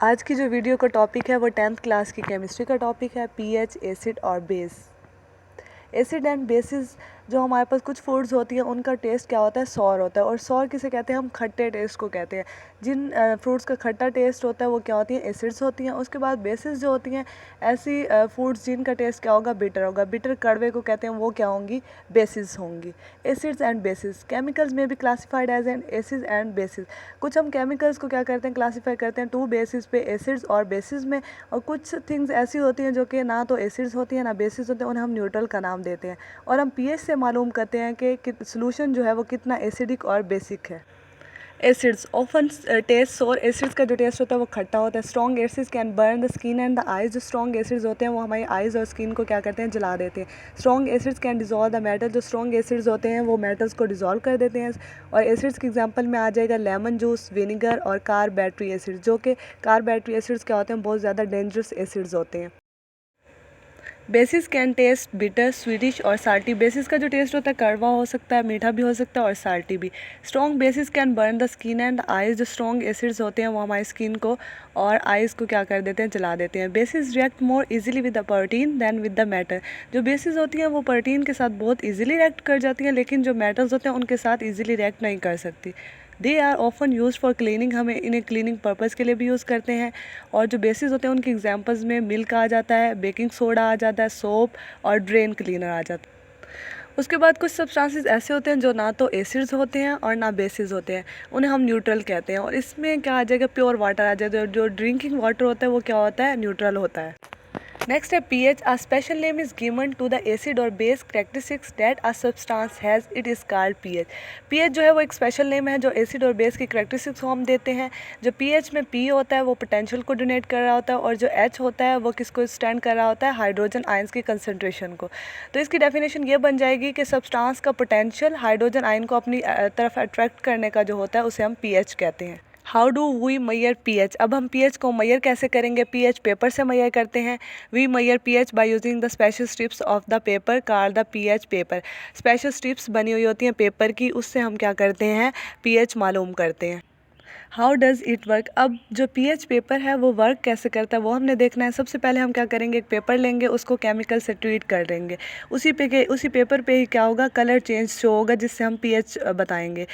आज की जो वीडियो का टॉपिक है वो 10th क्लास की केमिस्ट्री का टॉपिक है पीएच, एसिड और बेस। एसिड एंड बेसिस जो हमारे पास कुछ फूड्स होती हैं उनका टेस्ट क्या होता है, सॉर होता है। और सॉर किसे कहते हैं, हम खट्टे टेस्ट को कहते हैं। जिन फ्रूट्स का खट्टा टेस्ट होता है वो क्या होती हैं, एसिड्स होती हैं। उसके बाद बेसिस जो होती हैं ऐसी फूड्स जिनका टेस्ट क्या होगा, बिटर होगा। बिटर कड़वे को कहते हैं, वो क्या होंगी, बेसिस होंगी। एसिड्स एंड बेसिस, केमिकल्स में भी classified as an acid and bases. कुछ हम केमिकल्स को क्या करते हैं, क्लासीफाई करते हैं टू बेसिस पे, एसिड्स और बेसिस में। और कुछ थिंग्स ऐसी होती हैं जो कि ना तो एसिड्स होती हैं ना बेसिस होते हैं, उन्हें हम न्यूट्रल का नाम देते हैं। और हम पीएच से मालूम करते हैं कि सोल्यूशन जो है वो कितना एसिडिक और बेसिक है। एसिड्स ऑफन टेस्ट सोर, एसिड्स का जो टेस्ट होता है वो खट्टा होता है। Strong acids can burn the skin and the eyes, जो स्ट्रॉन्ग एसिड्स होते हैं वो हमारी आइज़ और स्किन को क्या करते हैं, जला देते हैं। Strong acids can dissolve the metal, जो स्ट्रॉन्ग एसिड्स होते हैं वो मेटल्स को डिजोल्व कर देते हैं। और एसिड्स के एग्जांपल में आ जाएगा लेमन जूस, विनेगर और कार्बैटरी एसिड, जो कि कार्बैटरी एसिड्स क्या होते हैं, बहुत ज़्यादा डेंजरस एसिड्स होते हैं। Basis can test bitter, sweetish और साल्टी, बेसिस का जो टेस्ट होता है कड़वा हो सकता है, मीठा भी हो सकता है और साल्टी भी। Strong bases can burn the skin and eyes, जो स्ट्रॉन्ग एसिड्स होते हैं वो हमारी स्किन को और आइज़ को क्या कर देते हैं, जला देते हैं। Bases react more easily with the protein than with the matter, जो बेसिस होती हैं वो प्रोटीन के साथ बहुत ईजिली रिएक्ट कर जाती हैं, लेकिन जो मेटल्स होते हैं उनके साथ ईजिली रिएक्ट नहीं कर सकती। They are often used for cleaning, हमें इन्हें क्लीनिंग पर्पज़ के लिए भी यूज़ करते हैं। और जो बेसिस होते हैं उनके एग्जांपल्स में मिल्क आ जाता है, बेकिंग सोडा आ जाता है, सोप और ड्रेन क्लीनर आ जाता है। उसके बाद कुछ सब्सटेंसेस ऐसे होते हैं जो ना तो एसिड्स होते हैं और ना बेसिस होते हैं, उन्हें हम न्यूट्रल कहते हैं। और इसमें क्या आ जाएगा, प्योर वाटर आ जाएगा। जो ड्रिंकिंग वाटर होता है वो क्या होता है, न्यूट्रल होता है। नेक्स्ट है pH. A special name is given to the acid और base characteristics that a substance has, it is called pH. PH जो है वो एक स्पेशल नेम है जो एसिड और बेस की कैरेक्टरिस्टिक्स को हम देते हैं। जो पीएच में पी होता है वो पोटेंशियल को डोनेट कर रहा होता है, और जो एच होता है वो किसको स्टैंड कर रहा होता है, हाइड्रोजन आयंस की कंसनट्रेशन को। तो इसकी डेफिनेशन ये बन जाएगी कि सब्सटेंस का पोटेंशियल हाइड्रोजन आयन को अपनी तरफ अट्रैक्ट करने का जो होता है उसे हम पीएच कहते हैं। How do we measure pH, अब हम पीएच को मैयर कैसे करेंगे, पीएच पेपर से मैयर करते हैं। We measure pH by using the special strips of the paper called the pH paper. Special strips बनी हुई होती हैं पेपर की, उससे हम क्या करते हैं, पीएच मालूम करते हैं। हाउ डज़ इट वर्क, अब जो पीएच पेपर है वो वर्क कैसे करता है वो हमने देखना है। सबसे पहले हम क्या करेंगे, एक पेपर लेंगे, उसको केमिकल से ट्रीट कर देंगे। उसी पेपर पे ही क्या होगा, कलर चेंज शो होगा, जिससे हम पीएच बताएंगे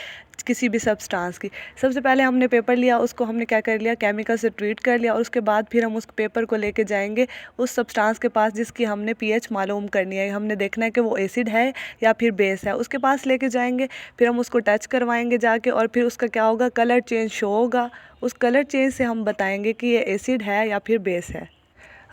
किसी भी सब्सटेंस की। सबसे पहले हमने पेपर लिया, उसको हमने क्या कर लिया, केमिकल से ट्रीट कर लिया। और उसके बाद फिर हम उस पेपर को लेके जाएंगे उस सब्सटेंस के पास जिसकी हमने पीएच मालूम करनी है। हमने देखना है कि वो एसिड है या फिर बेस है, उसके पास लेके जाएंगे। फिर हम उसको टच करवाएंगे जाके, और फिर उसका क्या होगा, कलर चेंज शो होगा। उस कलर चेंज से हम बताएंगे कि ये एसिड है या फिर बेस है।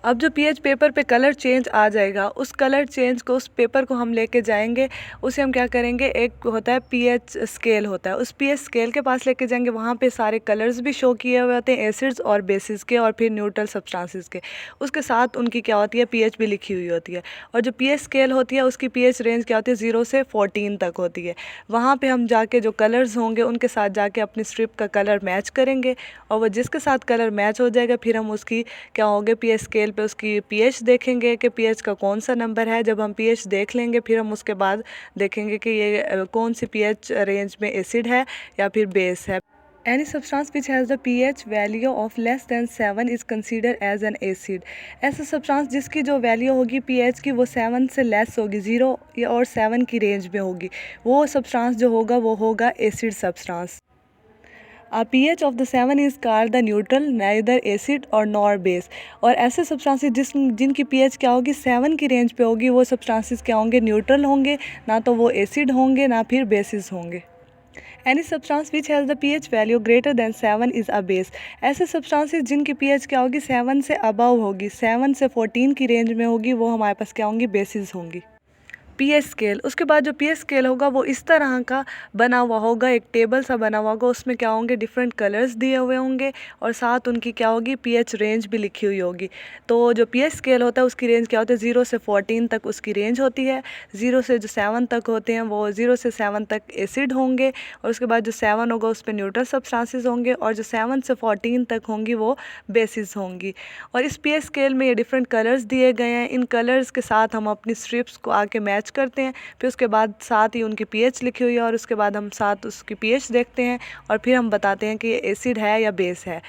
अब जो पीएच पेपर पे कलर चेंज आ जाएगा, उस कलर चेंज को, उस पेपर को हम लेके जाएंगे। उसे हम क्या करेंगे, एक होता है पीएच स्केल होता है, उस पीएच स्केल के पास लेके जाएंगे। वहाँ पे सारे कलर्स भी शो किए हुए होते हैं, एसिड्स और बेसिस के और फिर न्यूट्रल सब्सटेंसेस के। उसके साथ उनकी क्या होती है, पीएच भी लिखी हुई होती है। और जो पीएच स्केल होती है उसकी पीएच रेंज क्या होती है, 0 से 14 तक होती है। वहाँ पर हम जाके जो कलर्स होंगे उनके साथ जाके अपनी स्ट्रिप का कलर मैच करेंगे। और वो जिसके साथ कलर मैच हो जाएगा फिर हम उसकी क्या होंगे, पीएच स्केल पे उसकी पीएच देखेंगे कि पीएच का कौन सा नंबर है। जब हम पीएच देख लेंगे फिर हम उसके बाद देखेंगे कि ये कौन सी पीएच रेंज में एसिड है या फिर बेस है। Any substance which has the pH value of less than 7 is considered as an acid। ऐसा सब्सटेंस जिसकी जो वैल्यू होगी pH की वो 7 से लेस होगी, 0 और 7 की रेंज में होगी, वो सब्सटेंस जो होगा वो होगा acid substance. pH of the 7 is called the neutral, neither acid और nor base। और ऐसे सब्सटेंसेस जिनकी pH क्या होगी, 7 की रेंज पे होगी, वो सब्सटेंसेस क्या होंगे, न्यूट्रल होंगे, ना तो वो एसिड होंगे ना फिर बेसिस होंगे। Any substance which has the pH value greater than 7 is a base। ऐसे सब्सटेंसेस जिनकी pH क्या होगी, 7 से अबव होगी, 7 से 14 की रेंज में होगी, वो हमारे पास क्या होंगी, बेसिस होंगी। पीएच स्केल, उसके बाद जो पीएच स्केल होगा वो इस तरह का बना हुआ होगा, एक टेबल सा बना हुआ होगा, उसमें क्या होंगे, डिफरेंट कलर्स दिए हुए होंगे और साथ उनकी क्या होगी, पीएच रेंज भी लिखी हुई होगी। तो जो पीएच स्केल होता है उसकी रेंज क्या होती है, 0 से 14 तक उसकी रेंज होती है। 0 से जो 7 तक होते हैं वो 0 से 7 तक एसिड होंगे, और उसके बाद जो 7 होगा उस पर न्यूट्रल सब्सटेंसेस होंगे, और जो 7 से 14 तक होंगी वो बेसिस होंगी। और इस पीएच स्केल में ये डिफरेंट कलर्स दिए गए हैं, इन कलर्स के साथ हम अपनी स्ट्रिप्स को आके मैच करते हैं। फिर उसके बाद साथ ही उनकी पीएच लिखी हुई है, और उसके बाद हम साथ उसकी पीएच देखते हैं और फिर हम बताते हैं कि ये एसिड है या बेस है।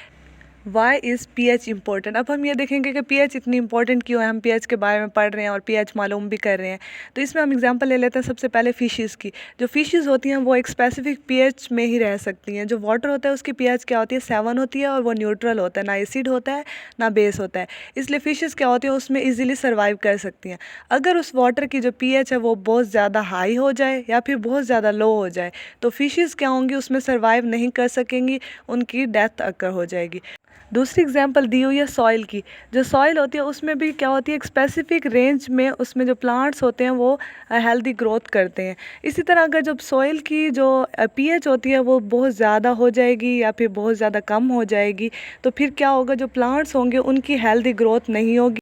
Why is pH important. अब हम ये देखेंगे कि pH इतनी इंपॉर्टेंट क्यों है, हम pH के बारे में पढ़ रहे हैं और pH मालूम भी कर रहे हैं। तो इसमें हम एग्जांपल ले लेते हैं सबसे पहले फ़िशेज़ की। जो फ़िशेज़ होती हैं वो एक स्पेसिफिक pH में ही रह सकती हैं। जो वाटर होता है उसकी pH क्या होती है, 7 होती है और वो न्यूट्रल होता है, ना एसिड होता है ना बेस होता है। इसलिए फ़िशेज़ क्या होती हैं उसमें ईज़िली सर्वाइव कर सकती हैं। अगर उस वाटर की जो pH है वो बहुत ज़्यादा हाई हो जाए या फिर बहुत ज़्यादा लो हो जाए तो फ़िशेज़ क्या होंगी, उसमें सर्वाइव नहीं कर सकेंगी, उनकी डेथ अकर हो जाएगी। दूसरी एग्जांपल दी हुई है सॉइल की। जो सॉइल होती है उसमें भी क्या होती है, एक स्पेसिफिक रेंज में उसमें जो प्लांट्स होते हैं वो हेल्दी ग्रोथ करते हैं। इसी तरह अगर जब सॉइल की जो पीएच होती है वो बहुत ज़्यादा हो जाएगी या फिर बहुत ज़्यादा कम हो जाएगी तो फिर क्या होगा, जो प्लांट्स होंगे उनकी हेल्दी ग्रोथ नहीं होगी।